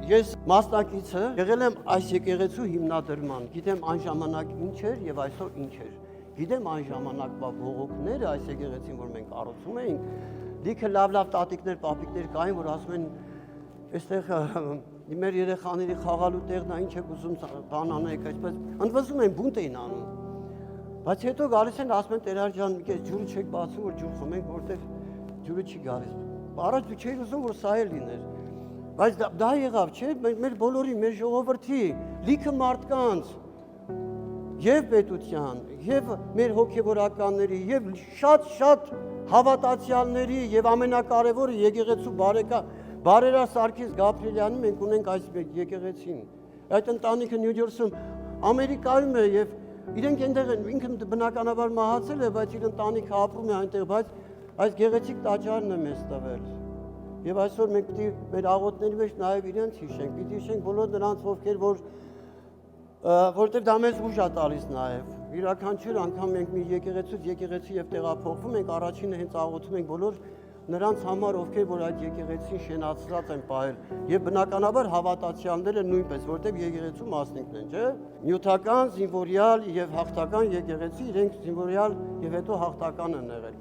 Ես մասնակիցը եղել եմ այս եկեղեցու հիմնադրման, գիտեմ այն ժամանակ ինչ էր եւ այսօր ինչ էր։ Գիտեմ այն ժամանակվա բողոքները այս եկեղեցին, որ մենք կառուցում էինք, լիքը լավ տատիկներ, պապիկներ կային, որ ասում են, այստեղ մեր երեխաների խաղալու տեղն է, ինչ եք ուզում բան անեք, այսպես ընդվզում են, բունտ էին անում։ Բայց հետո գալիս են, ասում են Տերար ջան, մի քիչ ջուրը չեք բացում, որ ջուր խմենք, որտեղ ջուրը չի գալիս։ Առաջ դու չէիր ուզում, որ սա էլ լիներ։ Բայց դա եղավ, չէ՞, մեր բոլորի, մեր ժողովրդի, լիքը մարդկանց, եւ պետության, եւ մեր հոգեվորականների, եւ շատ հավատացյալների, եւ ամենակարևորը եկեղեցու բարերար Սարգիս Գաբրիելյանի մենք ունենք այս եկեղեցին։ Այդ ընտանիքը Նյու Ջերսիում, Ամերիկայում է եւ իրենք այնտեղ են, ինքը բնականաբար մահացել է, բայց իր ընտանիքը ապրում է այնտեղ, բայց այս գեղեցիկ տաճարն է մեզ տվել։ Եվ այսօր մենք պիտի մեր աղոթների մեջ նաև իրենց հիշենք, պիտի հիշենք բոլոր նրանց, ովքեր որտեղ դա մեզ ուժ է տալիս նաև։ Յուրաքանչյուր անգամ մենք մի եկեղեցուց եկեղեցի եւ տեղափոխվում ենք, առաջինը հենց աղոթում ենք բոլոր նրանց համար, ովքեր որ այդ եկեղեցին շենացած են պահել, եւ բնականաբար հավատացյալները նույնպես, որտեղ եկեղեցու մասնիկն են, չէ՞։ Նյութական, զինվորյալ եւ հաղթական եկեղեցի, իրենք զինվորյալ եւ հետո հաղթական են եղել։